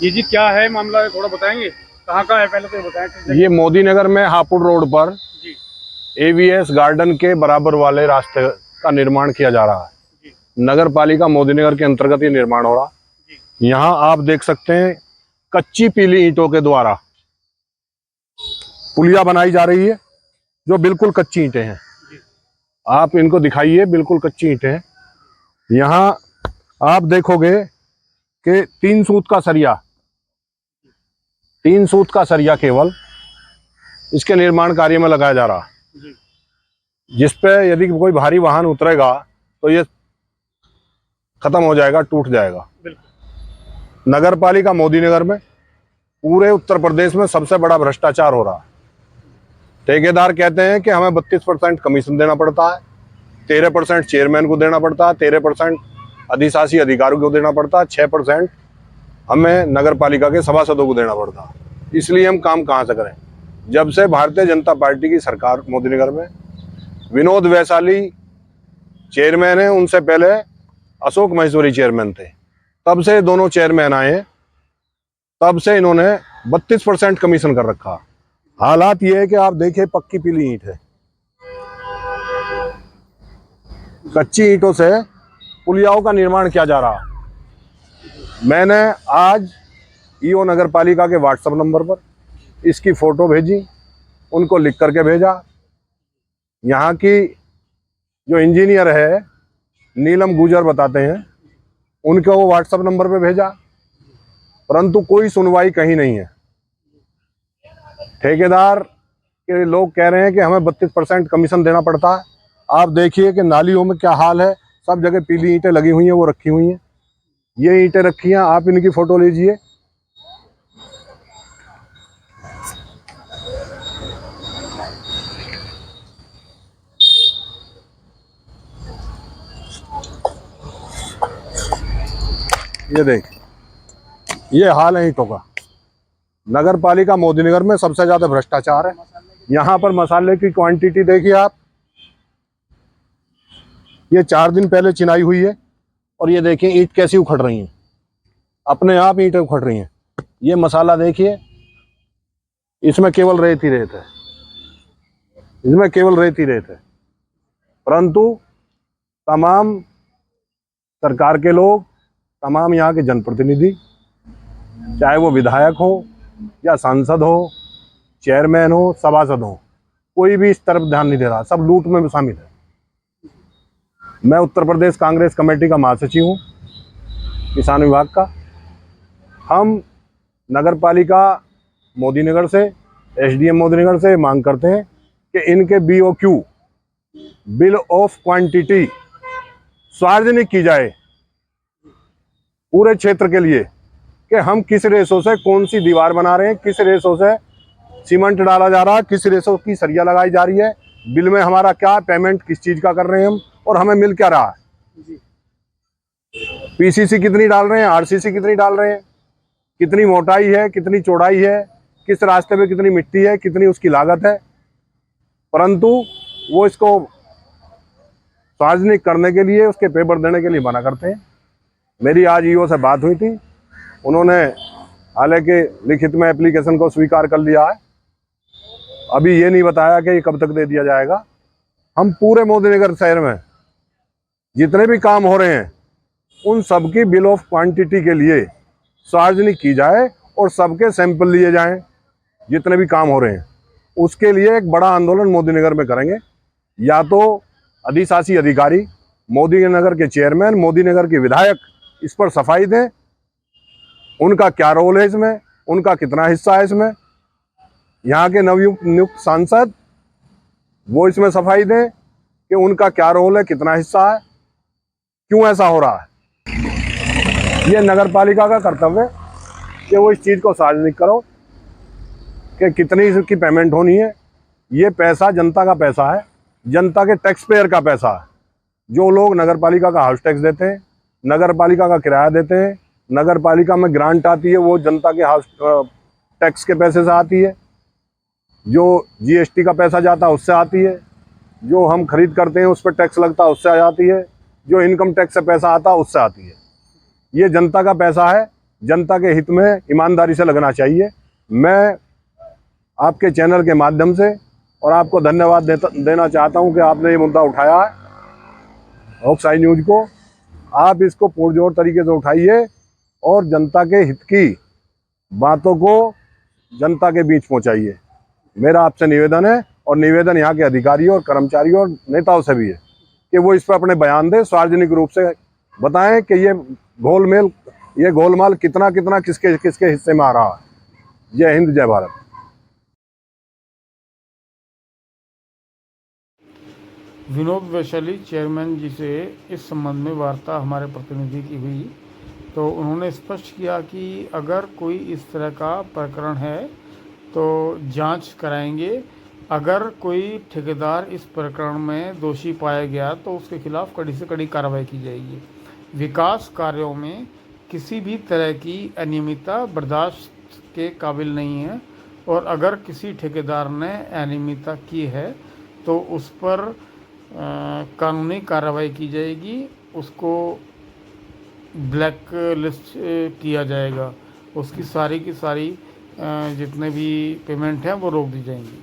जी क्या है मामला, थोड़ा बताएंगे? कहाँ का है, पहले तो बताएं। ये मोदी नगर में हापुड़ रोड पर जी एवीएस गार्डन के बराबर वाले रास्ते का निर्माण किया जा रहा है। जी नगर पालिका मोदी नगर के अंतर्गत ये निर्माण हो रहा। जी। यहाँ आप देख सकते हैं कच्ची पीली ईंटों के द्वारा पुलिया बनाई जा रही है, जो बिल्कुल कच्ची ईंटें हैं। आप इनको दिखाइए, बिल्कुल कच्ची ईंटें हैं। यहाँ आप देखोगे कि 3 सूत का सरिया केवल इसके निर्माण कार्य में लगाया जा रहा, जिस पे यदि कोई भारी वाहन उतरेगा तो ये खत्म हो जाएगा, टूट जाएगा। नगर पालिका मोदी नगर में पूरे उत्तर प्रदेश में सबसे बड़ा भ्रष्टाचार हो रहा है। ठेकेदार कहते हैं कि हमें 32% कमीशन देना पड़ता है, 13% चेयरमैन को देना पड़ता है, 13% अधिशासी अधिकारियों को देना पड़ता है, 6% हमें नगर पालिका के सभासदों को देना पड़ता है। इसलिए हम काम कहाँ से करें? जब से भारतीय जनता पार्टी की सरकार मोदी नगर में विनोद वैशाली चेयरमैन है, उनसे पहले अशोक महेश्वरी चेयरमैन थे, तब से दोनों चेयरमैन आए, तब से इन्होंने 32% कमीशन कर रखा। हालात ये है कि आप देखिए पक्की पीली ईंट है, कच्ची ईंटों से पुलियाओं का निर्माण किया जा रहा। मैंने आज ईओ नगर पालिका के व्हाट्सएप नंबर पर इसकी फोटो भेजी, उनको लिख करके भेजा। यहाँ की जो इंजीनियर है नीलम गुजर बताते हैं, उनको वो व्हाट्सएप नंबर पे भेजा, परंतु कोई सुनवाई कहीं नहीं है। ठेकेदार के लोग कह रहे हैं कि हमें 32% कमीशन देना पड़ता है। आप देखिए कि नालियों में क्या हाल है, सब जगह पीली ईंटें लगी हुई हैं, वो रखी हुई हैं, ये ईंटें रखी हैं। आप इनकी फोटो लीजिए, ये देख, ये हाल है ईंटों का। नगर पालिका मोदी नगर में सबसे ज्यादा भ्रष्टाचार है। यहाँ पर मसाले की क्वांटिटी देखिए आप, ये 4 दिन पहले चिनाई हुई है, और ये देखिए ईंट कैसी उखड़ रही हैं, अपने आप ईंटें उखड़ रही हैं। ये मसाला देखिए, इसमें केवल रेत ही रेत है, इसमें केवल रेत ही रेत है। परंतु तमाम सरकार के लोग, तमाम यहाँ के जनप्रतिनिधि, चाहे वो विधायक हो या सांसद हो, चेयरमैन हो, सभासद हो, कोई भी इस तरफ ध्यान नहीं दे रहा, सब लूट में भी शामिल है। मैं उत्तर प्रदेश कांग्रेस कमेटी का महासचिव हूँ, किसान विभाग का। हम नगर पालिका मोदी नगर से, एसडीएम मोदी नगर से मांग करते हैं कि इनके BOQ बिल ऑफ क्वांटिटी सार्वजनिक की जाए पूरे क्षेत्र के लिए, कि हम किस रेशो से कौन सी दीवार बना रहे हैं, किस रेशो से सीमेंट डाला जा रहा है, किस रेशो की सरिया लगाई जा रही है, बिल में हमारा क्या पेमेंट किस चीज का कर रहे हैं हम, और हमें मिल क्या रहा है। PCC कितनी डाल रहे हैं, RCC कितनी डाल रहे हैं, कितनी मोटाई है, कितनी चौड़ाई है, किस रास्ते में कितनी मिट्टी है, कितनी उसकी लागत है। परंतु वो इसको सार्वजनिक करने के लिए, उसके पेपर देने के लिए मना करते हैं। मेरी आज ईओ से बात हुई थी, उन्होंने हालांकि लिखित में एप्लीकेशन को स्वीकार कर लिया है, अभी ये नहीं बताया कि ये कब तक दे दिया जाएगा। हम पूरे मोदी नगर शहर में जितने भी काम हो रहे हैं, उन सबकी बिल ऑफ क्वांटिटी के लिए सार्वजनिक की जाए और सबके सैंपल लिए जाएं, जितने भी काम हो रहे हैं। उसके लिए एक बड़ा आंदोलन मोदी नगर में करेंगे। या तो अधिशासी अधिकारी, मोदी नगर के चेयरमैन, मोदी नगर के विधायक इस पर सफाई दें, उनका क्या रोल है इसमें, उनका कितना हिस्सा है इसमें। यहाँ के नवनियुक्त सांसद वो इसमें सफाई दें कि उनका क्या रोल है, कितना हिस्सा है, क्यों ऐसा हो रहा है। ये नगर पालिका का कर्तव्य है कि वो इस चीज़ को सार्वजनिक करो कि कितनी इसकी पेमेंट होनी है। ये पैसा जनता का पैसा है, जनता के टैक्स पेयर का पैसा है। जो लोग नगर पालिका का हाउस टैक्स देते हैं, नगर पालिका का किराया देते हैं, नगर पालिका में ग्रांट आती है, वो जनता के हाउस टैक्स के पैसे से आती है, जो GST का पैसा जाता है उससे आती है, जो हम खरीद करते हैं उस पर टैक्स लगता है उससे आती है, जो इनकम टैक्स से पैसा आता है उससे आती है। ये जनता का पैसा है, जनता के हित में ईमानदारी से लगना चाहिए। मैं आपके चैनल के माध्यम से और आपको धन्यवाद देना चाहता हूं कि आपने ये मुद्दा उठाया है ऑक्साइड न्यूज को। आप इसको पुरजोर तरीके से उठाइए और जनता के हित की बातों को जनता के बीच पहुंचाइए। मेरा आपसे निवेदन है, और निवेदन यहाँ के अधिकारियों और कर्मचारियों और नेताओं से भी है कि वो इस पर अपने बयान दें, सार्वजनिक रूप से बताएं कि ये गोलमाल कितना कितना किसके किसके हिस्से में आ रहा है। जय हिंद, जय भारत। विनोद वैशाली चेयरमैन जी से इस संबंध में वार्ता हमारे प्रतिनिधि की हुई, तो उन्होंने स्पष्ट किया कि अगर कोई इस तरह का प्रकरण है तो जांच कराएंगे। अगर कोई ठेकेदार इस प्रकरण में दोषी पाया गया तो उसके खिलाफ कड़ी से कड़ी कार्रवाई की जाएगी। विकास कार्यों में किसी भी तरह की अनियमितता बर्दाश्त के काबिल नहीं है, और अगर किसी ठेकेदार ने अनियमितता की है तो उस पर कानूनी कार्रवाई की जाएगी, उसको ब्लैक लिस्ट किया जाएगा, उसकी सारी की सारी जितने भी पेमेंट हैं वो रोक दी जाएंगी।